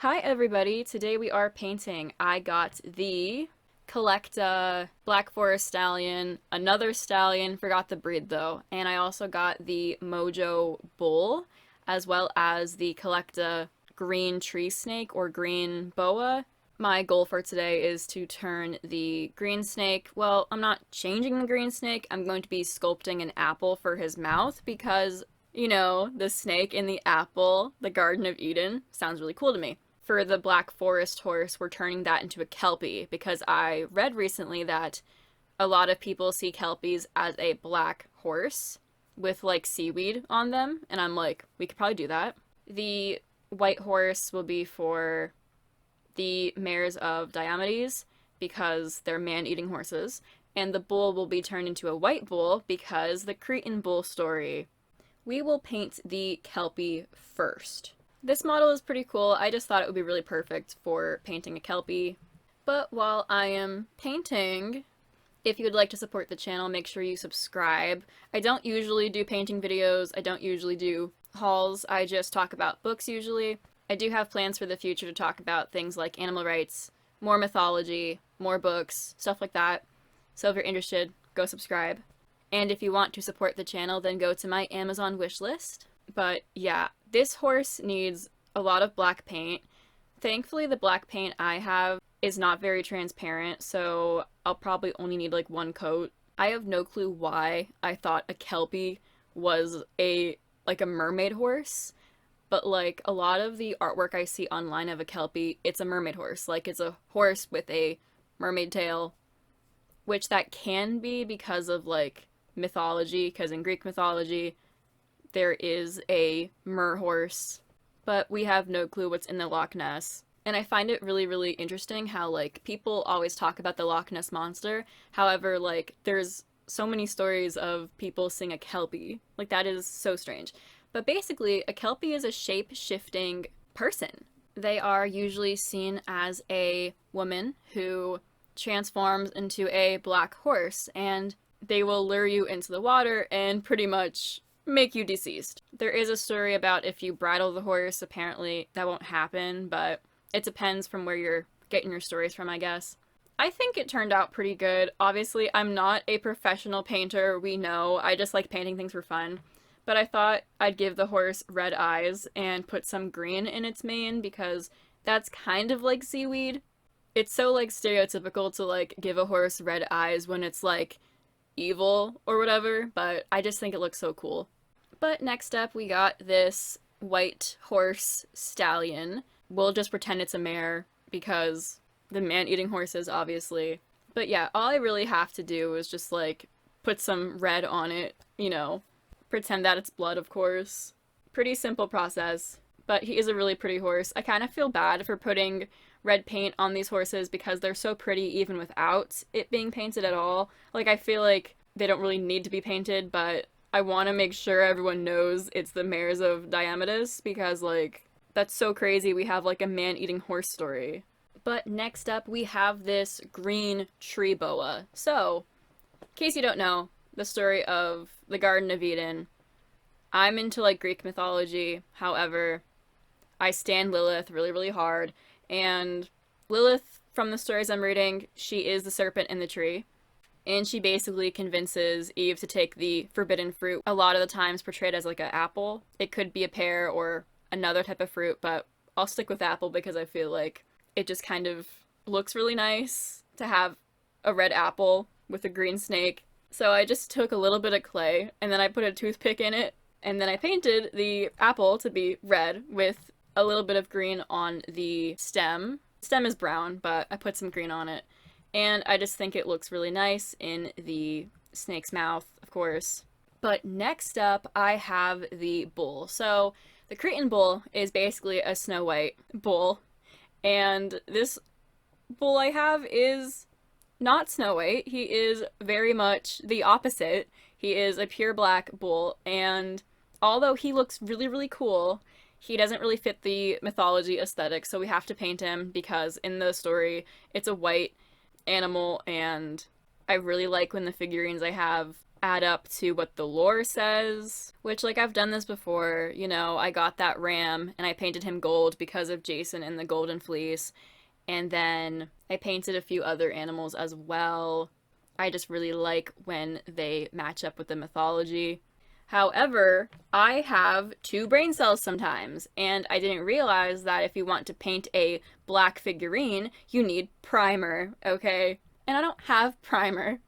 Hi everybody, today we are painting. I got the CollectA Black Forest Stallion, another stallion, forgot the breed though, and I also got the Mojo Bull, as well as the CollectA Green Tree Snake or Green Boa. My goal for today is to turn the green snake, well, I'm not changing the green snake, I'm going to be sculpting an apple for his mouth because, the snake in the apple, the Garden of Eden, sounds really cool to me. For the Black Forest horse, we're turning that into a Kelpie because I read recently that a lot of people see Kelpies as a black horse with like seaweed on them, and I'm like, we could probably do that. The white horse will be for the mares of Diomedes because they're man-eating horses, and the bull will be turned into a white bull because the Cretan bull story. We will paint the Kelpie first. This model is pretty cool. I just thought it would be really perfect for painting a Kelpie. But while I am painting, if you would like to support the channel, make sure you subscribe. I don't usually do painting videos. I don't usually do hauls. I just talk about books usually. I do have plans for the future to talk about things like animal rights, more mythology, more books, stuff like that. So if you're interested, go subscribe. And if you want to support the channel, then go to my Amazon wishlist. But yeah, this horse needs a lot of black paint. Thankfully, the black paint I have is not very transparent, so I'll probably only need like one coat. I have no clue why I thought a Kelpie was a mermaid horse, but like a lot of the artwork I see online of a Kelpie, it's a mermaid horse. Like it's a horse with a mermaid tail, which that can be because of like mythology, because in Greek mythology, there is a mer horse, but we have no clue what's in the Loch Ness. And I find it really, really interesting how, like, people always talk about the Loch Ness Monster. However, like, there's so many stories of people seeing a Kelpie. Like, that is so strange. But basically, a Kelpie is a shape-shifting person. They are usually seen as a woman who transforms into a black horse, and they will lure you into the water and pretty much make you deceased. There is a story about if you bridle the horse, apparently that won't happen, but it depends from where you're getting your stories from, I guess. I think it turned out pretty good. Obviously, I'm not a professional painter, we know. I just like painting things for fun. But I thought I'd give the horse red eyes and put some green in its mane because that's kind of like seaweed. It's so like stereotypical to like give a horse red eyes when it's like evil or whatever, but I just think it looks so cool. But next up, we got this white horse stallion. We'll just pretend it's a mare because the man-eating horses, obviously. But yeah, all I really have to do is just like put some red on it, pretend that it's blood, of course. Pretty simple process, but he is a really pretty horse. I kind of feel bad for putting red paint on these horses because they're so pretty even without it being painted at all. Like, I feel like they don't really need to be painted, but I want to make sure everyone knows it's the mares of Diomedes because, like, that's so crazy. We have, like, a man-eating horse story. But next up, we have this green tree boa. So, in case you don't know, the story of the Garden of Eden, I'm into, like, Greek mythology. However, I stan Lilith really, really hard. And Lilith, from the stories I'm reading, she is the serpent in the tree. And she basically convinces Eve to take the forbidden fruit, a lot of the times portrayed as like an apple. It could be a pear or another type of fruit, but I'll stick with apple because I feel like it just kind of looks really nice to have a red apple with a green snake. So I just took a little bit of clay and then I put a toothpick in it and then I painted the apple to be red with a little bit of green on the stem. The stem is brown, but I put some green on it. And I just think it looks really nice in the snake's mouth, of course. But next up, I have the bull. So the Cretan bull is basically a Snow White bull. And this bull I have is not Snow White. He is very much the opposite. He is a pure black bull. And although he looks really, really cool, he doesn't really fit the mythology aesthetic. So we have to paint him because in the story, it's a white animal, and I really like when the figurines I have add up to what the lore says, which, like, I've done this before. You know, I got that ram and I painted him gold because of Jason and the Golden Fleece, and then I painted a few other animals as well. I just really like when they match up with the mythology. However, I have two brain cells sometimes, and I didn't realize that if you want to paint a black figurine, you need primer, okay? And I don't have primer.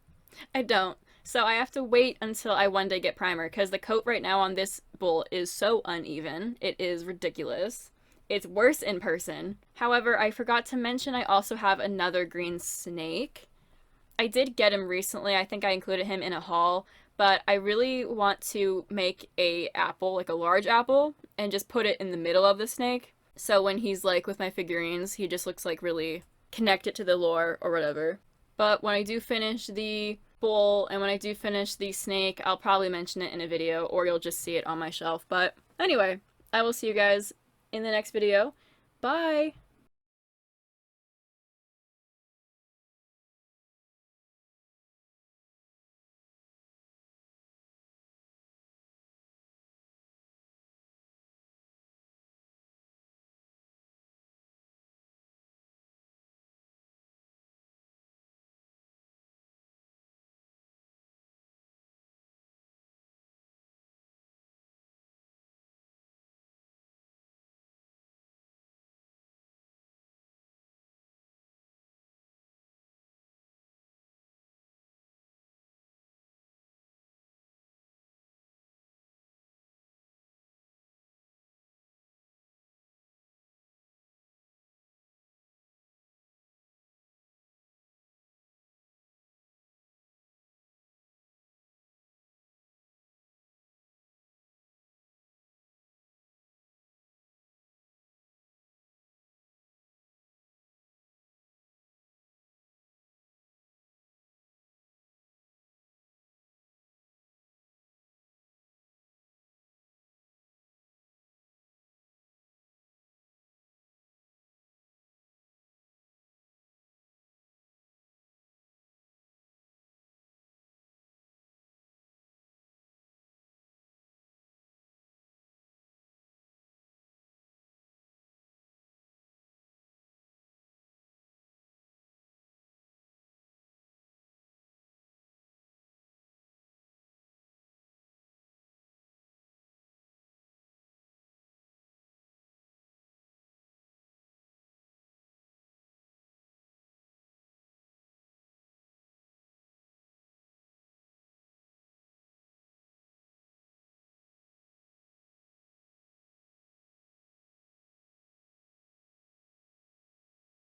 I don't. So I have to wait until I one day get primer, because the coat right now on this bull is so uneven. It is ridiculous. It's worse in person. However, I forgot to mention I also have another green snake. I did get him recently. I think I included him in a haul, but I really want to make a apple, like a large apple, and just put it in the middle of the snake. So when he's like with my figurines, he just looks like really connected to the lore or whatever. But when I do finish the bull and when I do finish the snake, I'll probably mention it in a video, or you'll just see it on my shelf. But anyway, I will see you guys in the next video. Bye!